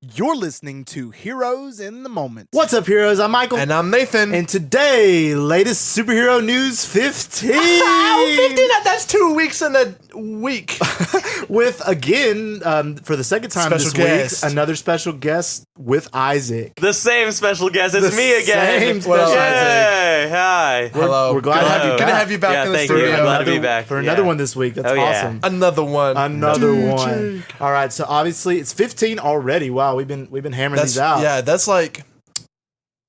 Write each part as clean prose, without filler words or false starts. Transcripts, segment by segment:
You're listening to Heroes in the Moment. What's up, heroes? I'm Michael. And I'm Nathan. And today, latest superhero news 15. Ow, 15? That's 2 weeks in a week. With, again, for the second time Special this guest. week, another special guest with Isaac. The same special guest. It's me again. Same special Yay! Hi. Hello. We're glad to have you Good back. to have you back Yeah, in the thank you. studio. I'm glad to be back. For another one this week. That's Oh, yeah. awesome. Another one. Another Dude, one. Jake. All right, so obviously it's 15 already. Wow, we've been hammering these out. Yeah, that's like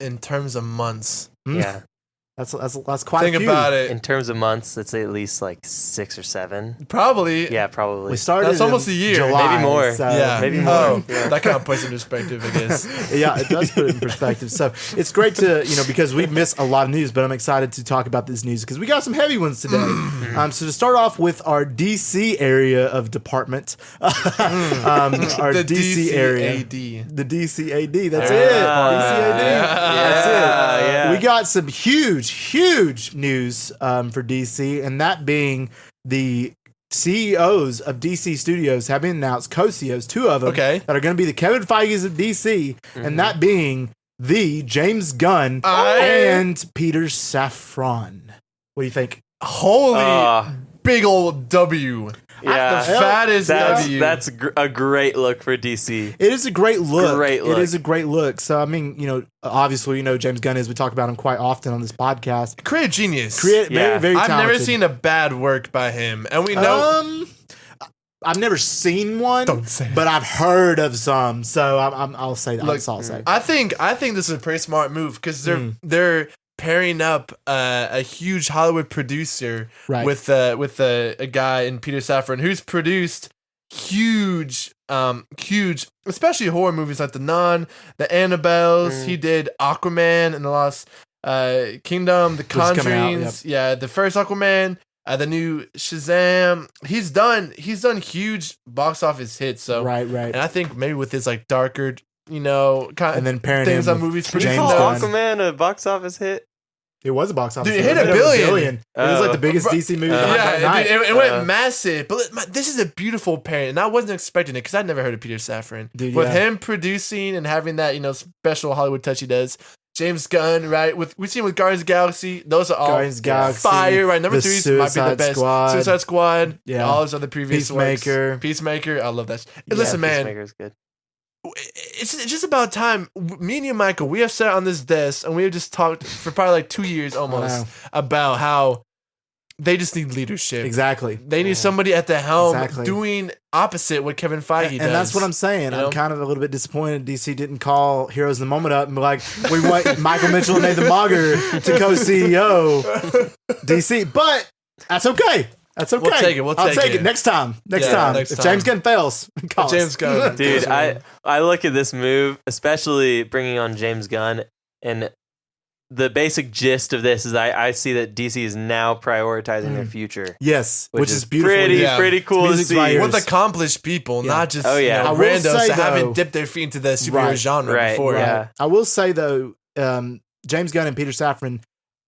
in terms of months. Yeah. That's quite Think a few. about it. In terms of months, it's at least like 6 or 7. Probably. Yeah, probably. We started That's in almost a year. July, Maybe more. so- Yeah. Maybe more. Oh, Yeah. that kind of puts it in perspective, I guess. Yeah, it does put it in perspective. So it's great to, because we missed a lot of news, but I'm excited to talk about this news because we got some heavy ones today. So to start off with our DC area of department, our The DC area. DCAD. The DCAD, that's Yeah. it. DCAD. That's it. Yeah. We got some huge news for DC, and that being the CEOs of DC Studios have been announced, co-CEOs, 2 of them, Okay. that are going to be the Kevin Feige's of DC, and that being the James Gunn and Peter Safran. What do you think? Holy big old W. Yeah. The fattest W. That's a great look for DC. It is a great look. Great look. It is a great look. So, I mean, obviously, James Gunn is. We talk about him quite often on this podcast. Creative genius. Very, Yeah. very I've talented. never seen a bad work by him. And we know... I've never seen one, Don't say but I've heard of some. So I'll say that. Look, That's all I'll say. I think this is a pretty smart move because they're pairing up a huge Hollywood producer Right. with a guy in Peter Safran who's produced huge, especially horror movies like The Nun, The Annabelles. He did Aquaman and the Lost Kingdom, The Which is coming out, Conjurings. Yeah, the first Aquaman. The new Shazam. He's done huge box office hits. So Right. and I think maybe with his like darker, kind of And then pairing things him on with movies. Did you James call Gunn. Aquaman a box office hit? It was a box office. Dude, it hit hit $1 billion. It was like the biggest DC movie that Yeah, night. it went massive. But this is a beautiful pairing, and I wasn't expecting it because I'd never heard of Peter Safran. Dude, With yeah. him producing and having that special Hollywood touch he does. James Gunn, right? We've seen with Guardians of the Galaxy. Those are all Guardians of the Galaxy, fire, right? Number the 3 might be the Suicide best. Squad. Suicide Squad. Yeah. All his other previous Peacemaker. works. Peacemaker. I love that. Yeah, Listen, man. Peacemaker's good. It's just about time. Me and you, Michael, we have sat on this desk and we have just talked for probably like 2 years almost about how they just need leadership. Exactly. They need somebody at the helm Exactly. doing opposite what Kevin Feige does. And that's what I'm saying. You know? I'm kind of a little bit disappointed DC didn't call Heroes in the Moment up and be like, we want Michael Mitchell and Nathan Mogger to co-CEO DC. But that's okay. That's okay. We'll take it. We'll I'll take take it. it next time. Next Yeah, time. next If time. James Gunn fails, call us. James Gunn. Dude, I look at this move, especially bringing on James Gunn, and the basic gist of this is I see that DC is now prioritizing their future. Yes, which is beautiful. Pretty cool to Music see. to my ears. With accomplished people, not just Oh, yeah. I will randos say, that haven't though- dipped their feet into the superhero Right. genre Right, before. yeah. I will say though, James Gunn and Peter Safran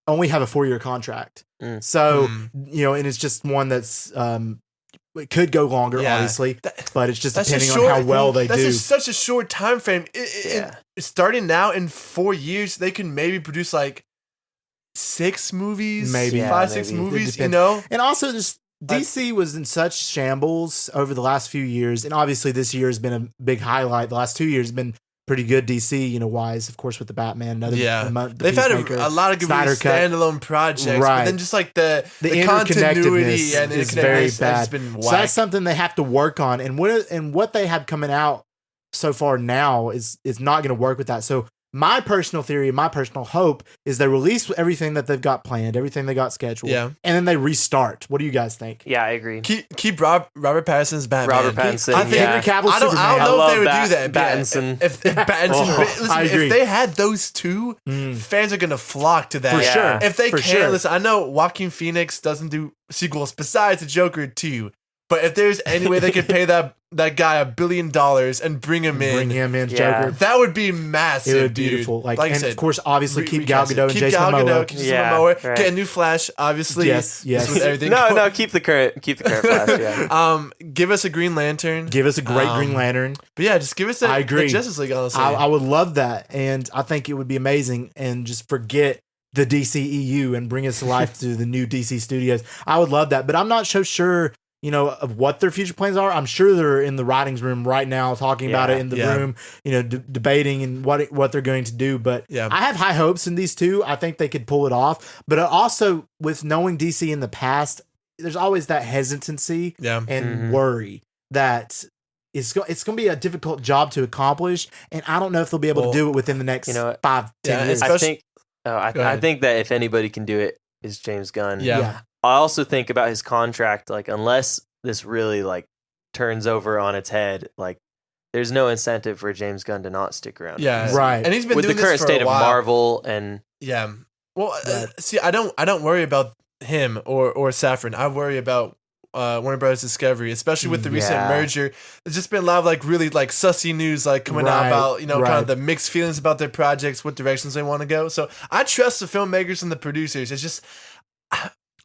only have a 4-year contract. So, and it's just one that's it could go longer, Yeah. obviously, but it's just That's depending just on short. how well they That's do. such a short time frame. Starting now in 4 years, they can maybe produce like 6 movies, Maybe. Yeah, 5-6 maybe. movies. It depends. And also, just DC was in such shambles over the last few years, and obviously this year has been a big highlight. The last 2 years have been pretty good DC, wise, of course, with the Batman and other. They've had Peacemaker, a lot of good Snyder Cut. standalone projects, Right. but then just like the interconnectedness continuity and is very interconnectedness bad. has been whack. So that's something they have to work on, and what they have coming out so far now is not going to work with that. So my personal theory, my personal hope is they release everything that they've got planned, everything they got scheduled, and then they restart. What do you guys think? Yeah, I agree. Keep Robert Pattinson's Batman. Robert Pattinson, I think yeah. Henry Cavill's I don't Superman. know if they would love do that. but Pattinson. If Pattinson, listen, I agree. if they had those two, fans are gonna flock to that For sure. If they For can, sure. listen, I know Joaquin Phoenix doesn't do sequels besides the Joker 2. But if there's any way they could pay that guy $1 billion and bring him in, Joker. that would be massive. It would be dude. beautiful. Like I and said, of course, obviously keep Gal recast it. Gadot and Keep Jason Gal Momoa. Gadot, Jason Momoa. right. Get a new Flash, obviously. Yes. Just with everything. No, keep the current Flash. Yeah. Give us a Green Lantern. Give us a great Green Lantern. But yeah, just give us I agree. the Justice League. Honestly, I would love that, and I think it would be amazing. And just forget the DCEU and bring us to life to the new DC studios. I would love that, but I'm not so sure. Of what their future plans are. I'm sure they're in the writings room right now talking about it in the room, debating and what they're going to do. But I have high hopes in these two. I think they could pull it off. But also, with knowing DC in the past, there's always that hesitancy and worry that it's going to be a difficult job to accomplish. And I don't know if they'll be able to do it within the next 5-10 years. I think that if anybody can do it, is James Gunn. Yeah. I also think about his contract, like unless this really like turns over on its head, like there's no incentive for James Gunn to not stick around. Yeah, right. And he's been with doing the current this for state a of while. Marvel and Well, see, I don't worry about him or Safran. I worry about Warner Brothers Discovery, especially with the recent merger. There's just been a lot of like really like sussy news like coming out about kind of the mixed feelings about their projects, what directions they want to go. So I trust the filmmakers and the producers. It's just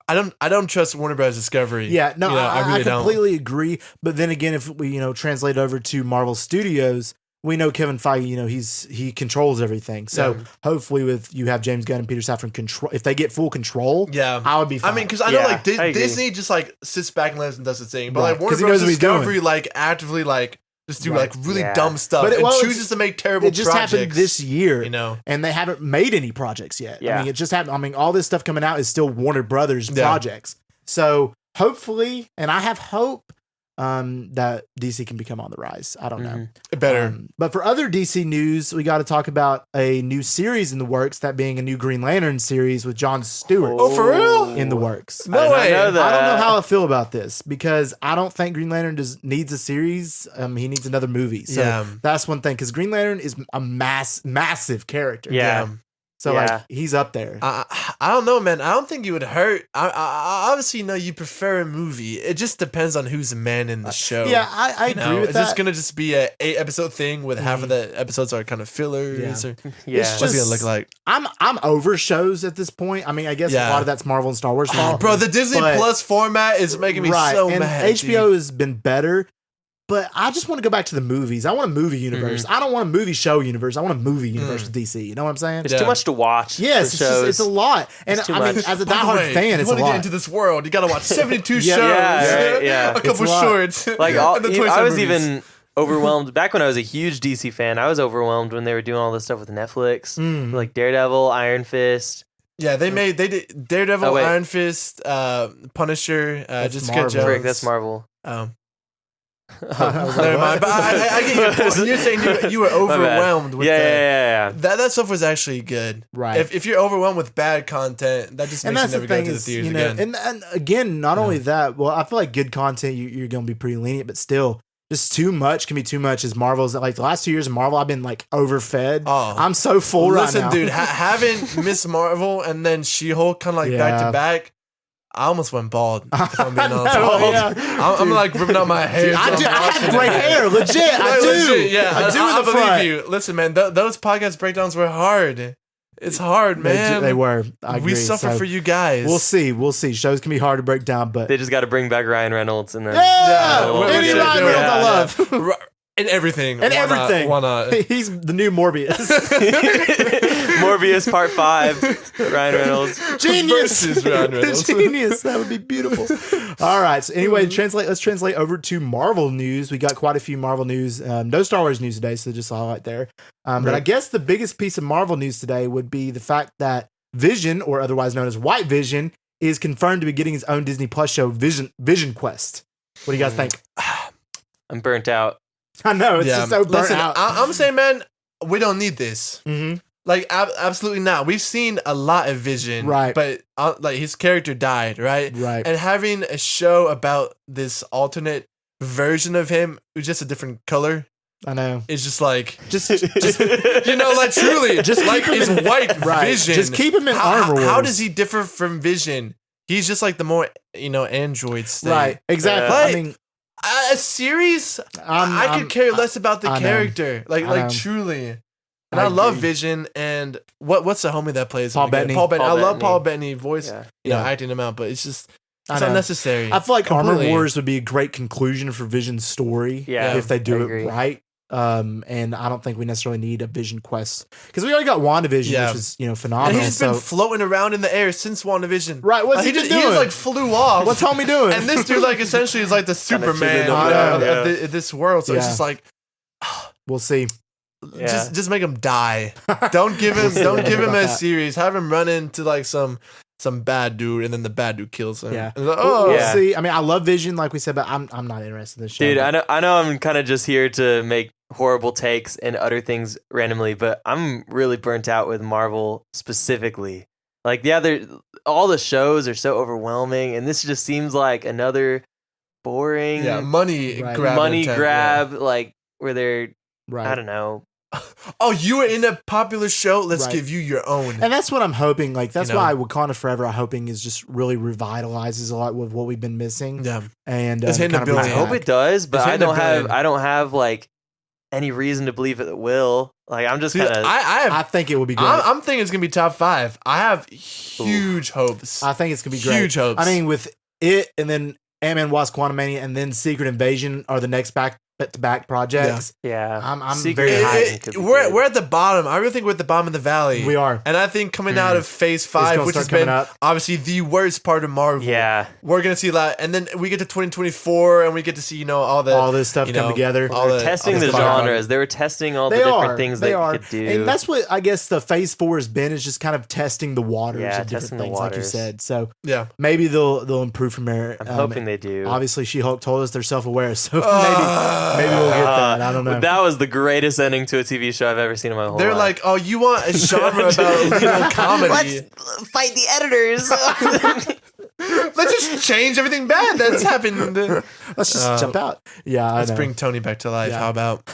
I don't trust Warner Brothers Discovery. Yeah, no, I really I completely agree. But then again, if we translate over to Marvel Studios, we know Kevin Feige, he controls everything. So hopefully, with you have James Gunn and Peter Safran control, if they get full control, I would be fine. I mean, because I know like Disney just like sits back and lets them does the thing, but like Warner Brothers Discovery like actively like just do like really dumb stuff and chooses to make terrible projects. It just happened this year, and they haven't made any projects yet. Yeah. I mean, it just happened. I mean, all this stuff coming out is still Warner Brothers projects. So hopefully, and I have hope that DC can become on the rise. I don't know. Better. But for other DC news, we got to talk about a new series in the works, that being a new Green Lantern series with Jon Stewart. Oh, for real? In the works. No way. I don't know how I feel about this because I don't think Green Lantern needs a series. He needs another movie. So that's one thing, because Green Lantern is a massive character. Yeah. So like he's up there. I don't know, man. I don't think it would hurt. I obviously know you prefer a movie. It just depends on who's the man in the show. Yeah, I agree with that. Is this gonna just be a 8-episode thing with half of the episodes are kind of fillers? Or, it's what's it gonna look like? I'm over shows at this point. I mean, I guess a lot of that's Marvel and Star Wars fault. Bro, the Disney Plus format is making me so and mad. HBO has been better. But I just want to go back to the movies. I want a movie universe. I don't want a movie show universe. I want a movie universe with DC. You know what I'm saying? It's too much to watch. Yes, it's a lot. And I mean, as a diehard fan, it's a lot. You want to get into this world, you got to watch 72 shows. A couple shorts. Like I was even overwhelmed back when I was a huge DC fan. I was overwhelmed when they were doing all this stuff with Netflix, like Daredevil, Iron Fist. Yeah, they did Daredevil, Iron Fist, Punisher, Jessica Jones. Frick, that's Marvel. Never mind. But I get your point. You're saying you were overwhelmed with that stuff was actually good. Right. If you're overwhelmed with bad content, that just makes you never go to the theaters again. And again, not only that, well, I feel like good content, you're going to be pretty lenient, but still, just too much can be too much. As Marvel's like the last 2 years of Marvel, I've been like overfed. I'm so full right now. Listen, dude, having Miss Marvel and then She-Hulk kind of like back to back. I almost went bald. If I'm being honest. I'm like ripping out my hair. I have gray hair, legit. I do. Legit, yeah, I do in the believe front. you. Listen, man, those podcast breakdowns were hard. It's hard, man. They were. I agree. We suffer for you guys. We'll see. Shows can be hard to break down, but they just got to bring back Ryan Reynolds and then any Ryan Reynolds I love. And everything. Why not? He's the new Morbius. Morbius Part 5. Ryan Reynolds. Genius. Versus Ryan Reynolds. Genius. That would be beautiful. All right. So anyway, let's translate over to Marvel news. We got quite a few Marvel news. No Star Wars news today, so just highlight there. But I guess the biggest piece of Marvel news today would be the fact that Vision, or otherwise known as White Vision, is confirmed to be getting his own Disney Plus show, Vision Quest. What do you guys think? I'm burnt out. I know, it's just so burnt out. I'm saying, man, we don't need this. Mm-hmm. Like, absolutely not. We've seen a lot of Vision, right? But like his character died, right? Right. And having a show about this alternate version of him, who's just a different color. I know. It's just like just like truly, just like his white Vision. Just keep him in armor. How does he differ from Vision? He's just like the more android state. Right. Exactly. But I mean, a series, I could care less about the character. Like truly. And I love Vision and what's the homie that plays Paul Bettany. Paul Bettany. I love Bettany. Paul Bettany voice, acting him out, but it's just it's unnecessary. I feel like Completely. Armor Wars would be a great conclusion for Vision's story if they do it right. And I don't think we necessarily need a Vision quest because we already got WandaVision, which is phenomenal. And he's just been floating around in the air since WandaVision. Right? What's he doing? He just like flew off. What's homie doing? And this dude like essentially is like the Superman of this world. So it's just like we'll see. Just make him die. Don't give him a series. Have him run into like some bad dude, and then the bad dude kills him. Yeah. And like, we'll see. I mean, I love Vision, like we said, but I'm not interested in this show. Dude, I know I'm kind of just here to make horrible takes and utter things randomly, but I'm really burnt out with Marvel specifically. Like, all the shows are so overwhelming, and this just seems like another boring money grab, like where they're right. I don't know. Oh, you were in a popular show. Let's give you your own. And that's what I'm hoping. Like that's why Wakanda Forever, I'm hoping, is just really revitalizes a lot with what we've been missing. Yeah, and it's hitting the billion. I hope it does, but I don't have like any reason to believe it will. Like I'm just kind of. I think it would be great. I'm thinking it's gonna be top 5. I have huge hopes. I think it's gonna be great. Huge hopes. I mean, with it and then Ant-Man Wasp: Quantumania and then Secret Invasion are the next back-to-back projects. Yeah. I'm very hyped. We're at the bottom. I really think we're at the bottom of the valley. We are. And I think coming out of phase 5, which has been obviously the worst part of Marvel. Yeah. We're going to see a lot. And then we get to 2024 and we get to see, all this stuff come together. Testing the genres. They were testing all the different things they could do. And that's what I guess the phase 4 has been, is just kind of testing the waters of different things, like you said. So maybe they'll improve from there. I'm hoping they do. Obviously, She-Hulk told us they're self-aware, so maybe we'll get that. I don't know. That was the greatest ending to a TV show I've ever seen in my whole life. They're like, oh, you want a genre about comedy? Let's fight the editors. Let's just change everything bad that's happened. Let's just jump out. Yeah, let's bring Tony back to life. How about?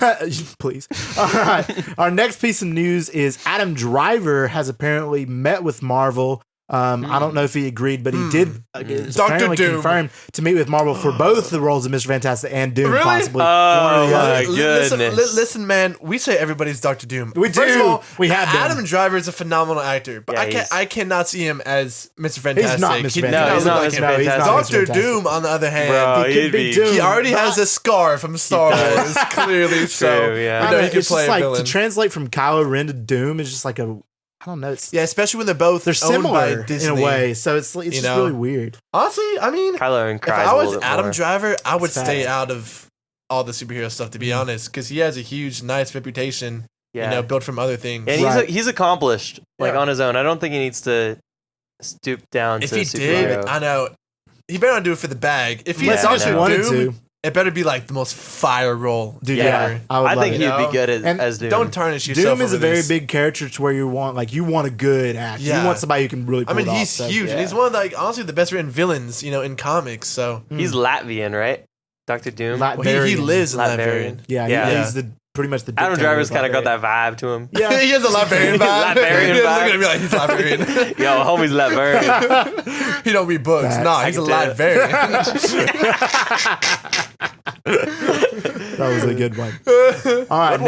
Please. All right. Our next piece of news is Adam Driver has apparently met with Marvel. I don't know if he agreed, but he did apparently confirm to meet with Marvel for both the roles of Mr. Fantastic and Doom, possibly. Oh, my goodness. Listen, man, we say everybody's Dr. Doom. We do. First of all, we have Adam Driver is a phenomenal actor, but I cannot see him as Mr. Fantastic. He's not Mr. Fantastic. He's not Mr. Fantastic. Dr. Doom, on the other hand, Bro, he already has a scar from Star Wars, clearly. So, he can play a like, villain. to translate from Kylo Ren to Doom is just like I don't know. Especially when they're both similar owned by Disney. in a way, so it's just really weird. Honestly, I mean, Kylo Ren if cries I a was little bit Adam more. Driver, I would stay out of all the superhero stuff, to be honest, because he has a huge, nice reputation, built from other things. And he's accomplished, on his own. I don't think he needs to stoop down if to he superhero. did, I know, he better not do it for the bag. If he wanted to. It better be like the most fire role. Dude, ever. I think it. he'd be good as Doom. Don't tarnish yourself. Doom is a over very this. big character to where you want a good actor. You want somebody who can really pull it off. He's huge, and he's one of honestly the best written villains, in comics. So he's Latvian, right? Dr. Doom. He lives in Latvian. Yeah, he's pretty much the Adam Driver's kind of got that vibe to him. Yeah, he has a Latvian vibe. Latvian Look vibe. at him like he's Latvian. Yo, homie's Latvian. He don't read books. Facts. Nah, he's a Latvian. That was a good one. All right,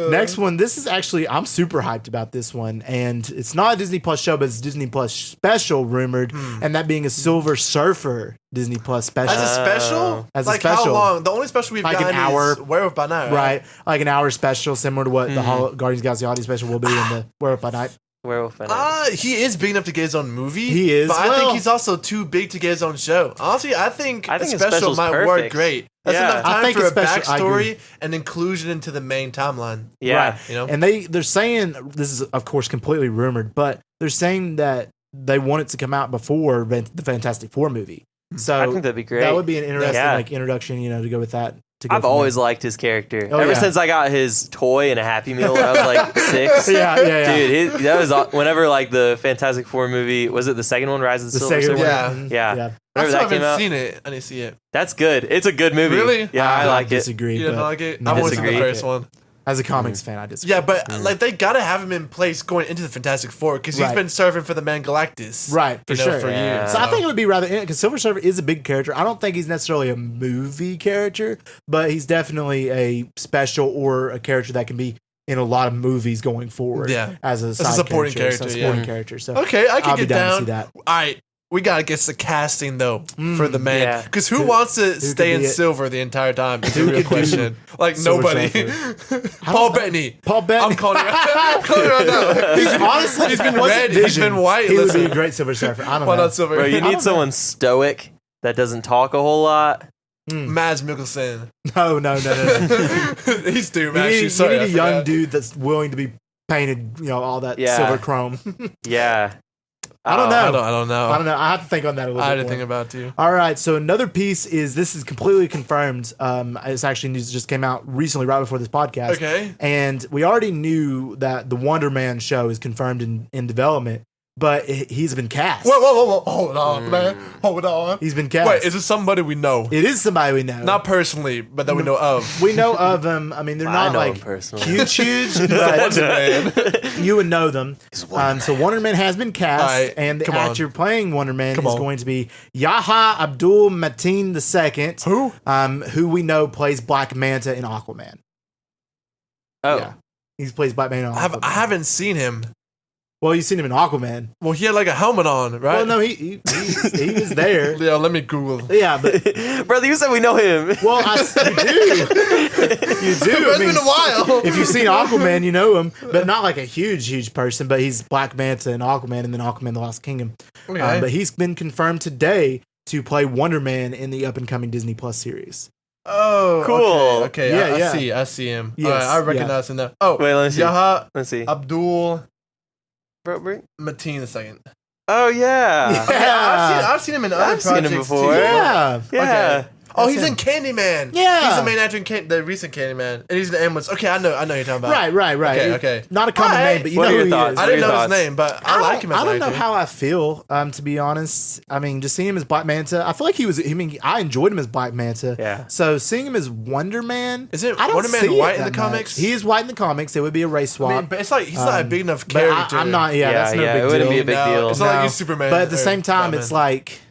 next one. This is actually, I'm super hyped about this one, and it's not a Disney Plus show, but it's a Disney Plus special rumored, and that being a Silver Surfer Disney Plus special. As a special? As a like special. how long? The only special we've gotten an hour. is Werewolf by Night, right? Like an hour special, similar to what the Guardians of the Galaxy Holiday special will be in the Werewolf by Night. Werewolf by Night. He is big enough to get his own movie. He is, but I think he's also too big to get his own show. Honestly, I think a special might work great. That's enough time for a backstory and inclusion into the main timeline. Yeah, right. And they're saying, this is of course completely rumored, but they're saying that they want it to come out before the Fantastic Four movie. So I think that'd be great. That would be an interesting introduction, to go with that. I've always liked his character. Ever since I got his toy and a Happy Meal when I was like 6. Yeah. Dude, that was whenever the Fantastic Four movie, was it the second one, Rise of the Silver Surfer? Yeah. Whenever that came out. Seen it. I didn't see it. That's good. It's a good movie. Really? Yeah, I like it. Disagree. You didn't like it? No, I watched the first one. As a comics fan, I disagree. Yeah, but like they gotta have him in place going into the Fantastic Four because he's Right. been serving for the man Galactus, Right, for sure. for Yeah. years. So I think it would be rather because Silver Surfer is a big character. I don't think he's necessarily a movie character, but he's definitely a special or a character that can be in a lot of movies going forward. Yeah. as a, a side supporting character, character, supporting yeah. character. So Okay, I can I'll be get down to down. see that. All right, we gotta get the casting though for the man. Yeah. Because who wants to could stay in be it? silver the entire time? It's a Who real could do question. Like Silver nobody. Paul Bettany. Paul Bettany. I'm calling it. I'm calling it right now. He's honestly, he's been if it wasn't red. He's Vision, been white. He would be Listen. a great Silver Surfer. I don't Why know. not silver? Bro, you I don't need know. someone stoic that doesn't talk a whole lot. Mads Mikkelsen. No. He's doom. You Actually, need, sorry, you need I a young forgot. dude that's willing to be painted, all that Yeah. silver chrome. Yeah. I don't know. I don't know. I don't know. I have to think on that a little I bit didn't more. think about it too. All right, so another piece is this is completely confirmed. It's actually news that just came out recently, right before this podcast. Okay. And we already knew that the Wonder Man show is confirmed in development, but he's been cast. Whoa. Hold on, man. Hold on. He's been cast. Wait, is it somebody we know? It is somebody we know. Not personally, but that we know of. We know of them. I mean, they're I not know like him personally. huge, but Man. you would know them. So Wonder Man has been cast, All right, and the come on. actor playing Wonder Man Come is on. going to be Yaha Abdul Mateen II. Who? Who we know plays Black Manta in Aquaman. Oh. Yeah. He plays Black Manta in Aquaman. I haven't seen him. Well, you've seen him in Aquaman. Well, he had like a helmet on, right? Well, no, he was there. Yeah, let me Google. Yeah, but Brother, you said we know him. well, you do. You do. It's been a while. If you've seen Aquaman, you know him, but not like a huge person. But he's Black Manta in Aquaman, and then Aquaman: The Lost Kingdom. Okay. But he's been confirmed today to play Wonder Man in the up and coming Disney Plus series. Oh, Cool. Okay, Yeah, I yeah. see. I see him. Yes, All right, I recognize him now. Oh, Wait, let me see. Yaha Let's see. Abdul Bro, Mateen II. oh, yeah. Yeah. Okay, I've seen him in other I've seen him projects before. too. Yeah. Yeah. Okay. Oh, That's he's him. in Candyman. Yeah. He's the main actor in the recent Candyman, and he's in the ambulance. Okay, I know you're talking about. Right. Okay. Not a common Alright. name, but you What know are who your he thoughts? is. I didn't Your know his thoughts? name, but I like him as I an don't know actor. how I feel, to be honest. I mean, just seeing him as Black Manta, I feel like I enjoyed him as Black Manta. Yeah. So seeing him as Wonder Man, Is it I don't Wonder Man see it white in that the comics? much. He is white in the comics. It would be a race I swap. mean, but it's like he's not a big enough but character. I'm not. Yeah, that's no yeah, big it wouldn't deal. be a big No, deal. It's not like No. he's Superman. But at the or same time, Batman. it's like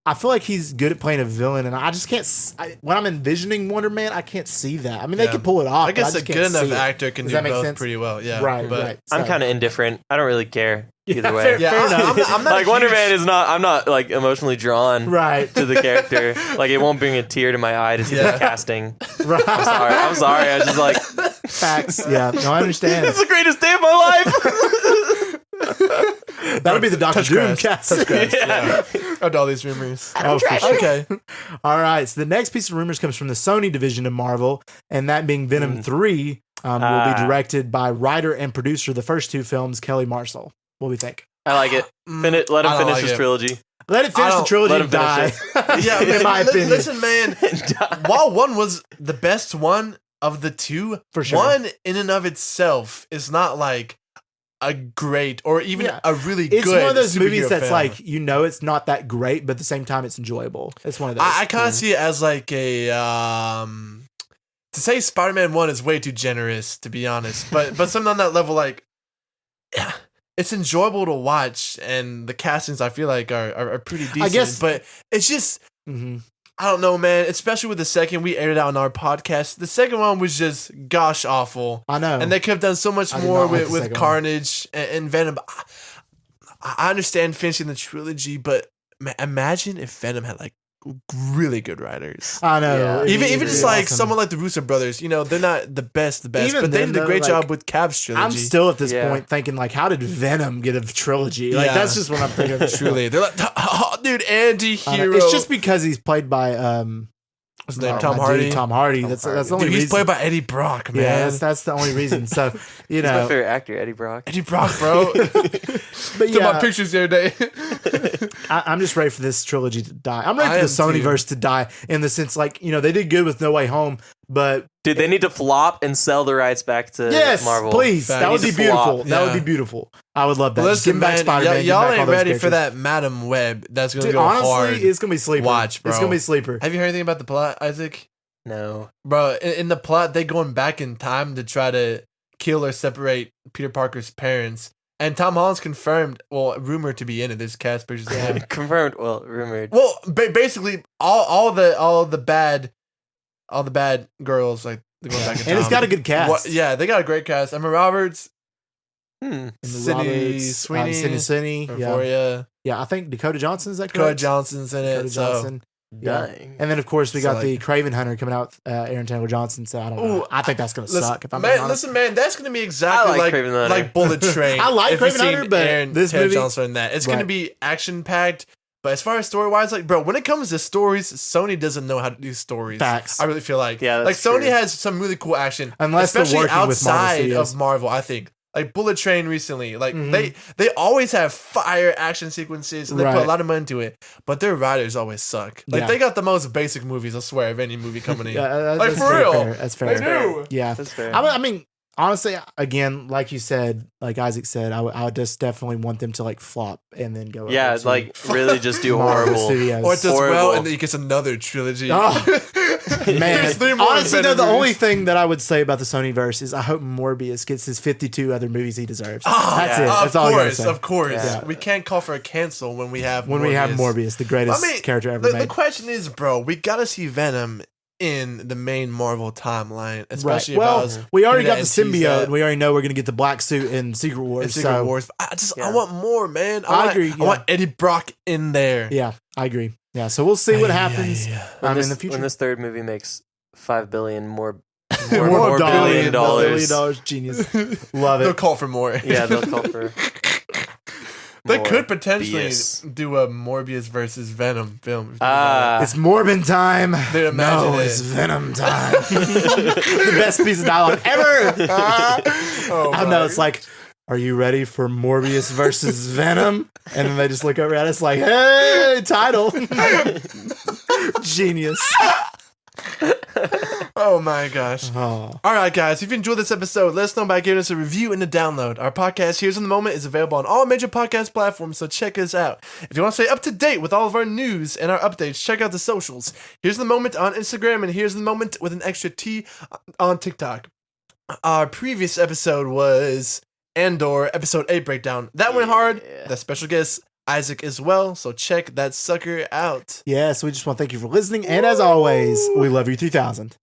I feel like he's good at playing a villain, and I just can't. When I'm envisioning Wonder Man, I can't see that. I mean, they Yeah. can pull it off. I guess but a just good can't enough see it. actor can Does do that make both sense? pretty well. Yeah, Right. but Right. I'm So- kind of indifferent. I don't really care either way. fair- Yeah, fair I'm enough. not Like a Wonder huge- Man is not. I'm not like emotionally drawn Right. to the character. Like it won't bring a tear to my eye to see Yeah. the casting. Right. I'm sorry. I was just like, Facts. Yeah. No, I understand. it's the greatest day of my life. That would be the Doctor Touch Doom grass. cast. Touch grass. Yeah. After all these rumors. Oh, for sure. Okay. All right. So the next piece of rumors comes from the Sony division of Marvel, and that being Venom 3 will be directed by writer and producer of the first two films, Kelly Marshall. What do we think? I like it. Let him I don't finish like his it. trilogy. Let it finish the don't- trilogy let and him die. finish Yeah, in my opinion. Listen, man. While one was the best one of the two, For sure. one in and of itself is not like a great or even Yeah. a really It's good one of those superhero movies that's film. like, it's not that great, but at the same time, it's enjoyable. It's one of those. I kind of see it as like a to say Spider-Man 1 is way too generous, to be honest. But something on that level, like it's enjoyable to watch, and the castings I feel like are pretty decent. guess- but it's just Mhm. I don't know, man. Especially with the second, we aired it out on our podcast. The second one was just gosh awful, I know. and they could have done so much I did more not like the with second one. Carnage and Venom. But I understand finishing the trilogy, but imagine if Venom had like really good writers. I know. Yeah. It'd be Even really just like awesome. someone like the Russo brothers, they're not the best, Even but they them, did a though, great like, job with Cap's trilogy. I'm still at this Yeah. point thinking, like, how did Venom get a trilogy? Like, Yeah. that's just what I'm thinking. truly. They're like, oh, dude, anti-hero. It's just because he's played by What's his name? my Tom dude, Hardy. Tom Hardy. That's the only Dude, he's reason. played by Eddie Brock, man. yeah, that's the only reason. So He's my favorite actor, Eddie Brock. Eddie Brock, bro. but Took yeah, my pictures the other day. I'm just ready for this trilogy to die. I'm ready I for the am too. Sonyverse to die in the sense, like, they did good with No Way Home, but Dude, they need to flop and sell the rights back to yes, Marvel. please, Fact. that would Need be to beautiful. flop. That would Yeah. be beautiful. I would love that. Just give Listen, back man, Spider-Man. give y'all back all ain't those ready for characters. that Madam Web. That's gonna Dude, go honestly, hard. it's gonna be sleeper. Watch, bro. It's gonna be sleeper. Have you heard anything about the plot, Isaac? No. Bro, in the plot, they going back in time to try to kill or separate Peter Parker's parents. And Tom Holland's confirmed, well, rumored to be in it. There's cast pictures of him. Confirmed. Well, rumored. Well, basically, all the bad girls, like, they're going back in time. And it's got a good cast. Yeah, they got a great cast. Emma Roberts, And Sydney Sweeney, Sweeney. Yeah. Euphoria. Yeah, I think Dakota Johnson, is that correct? Dakota Johnson's in it. Dakota Johnson. Yeah. Dying. And then, of course, we So, got like- the Craven Hunter coming out, Aaron Taylor Johnson. So I don't know. Ooh, I think that's going to suck. If I'm being man, honest. listen, man, that's gonna be exactly I like Craven Hunter. like Bullet Train. I like if you've Craven Hunter, seen but Aaron this Taylor movie- Johnson in that, it's gonna Right. be action packed. But as far as story wise, like, bro, when it comes to stories, Sony doesn't know how to do stories. Facts. I really feel like, Yeah, like that's Sony true. has some really cool action, Unless they're especially working with Marvel outside Studios. of Marvel. I think. Like Bullet Train recently, like Mhm. they always have fire action sequences and they put Right. a lot of money into it, but their writers always suck. Like Yeah. they got the most basic movies, I swear, of any movie coming in. Yeah, Like, that's for very real. fair. That's fair. They do. Yeah. That's fair. I mean, honestly, again, like you said, like Isaac said, I would just definitely want them to like flop and then go. Yeah, over to like really just do Marvel horrible. Studios. Or it does well, Horrible. and then you get another trilogy. Oh. Man, There's 3 more honestly, though, Venom the movies. only thing that I would say about the Sony verse is I hope Morbius gets his 52 other movies he deserves. Oh, That's yeah. it. That's all I gotta say. Of course. Yeah. We can't call for a cancel when we have When we have Morbius, the greatest character ever the made. question is, bro, we gotta see Venom in the main Marvel timeline, Right. especially Well, if I was we already gonna got the tease symbiote. that. And we already know we're gonna get the black suit in Secret Wars. in Secret so Wars. I Yeah. want more, man. I agree, I want Eddie Brock in there. yeah, I agree. Yeah, so we'll see what happens When this, in the future. when this third movie makes $5 billion more More billion dollars. Genius. Love They'll it. call for more. Yeah, they'll call for. They more could potentially BS. do a Morbius versus Venom film. if you think about it. It's Morbin time. Dude, imagine No, it. it's Venom time. The best piece of dialogue ever. Oh I my know, it's like, are you ready for Morbius versus Venom? And then they just look over at us like, hey, title. Genius. Oh my gosh. Oh. All right, guys, if you enjoyed this episode, let us know by giving us a review and a download. Our podcast, Here's in the Moment, is available on all major podcast platforms, so check us out. If you want to stay up to date with all of our news and our updates, check out the socials. Here's the Moment on Instagram, and Here's the Moment with an extra T on TikTok. Our previous episode was Andor, episode 8 breakdown. That went hard. Yeah. That special guest, Isaac, as well, so check that sucker out. Yes, we just want to thank you for listening. And as always, we love you 3000.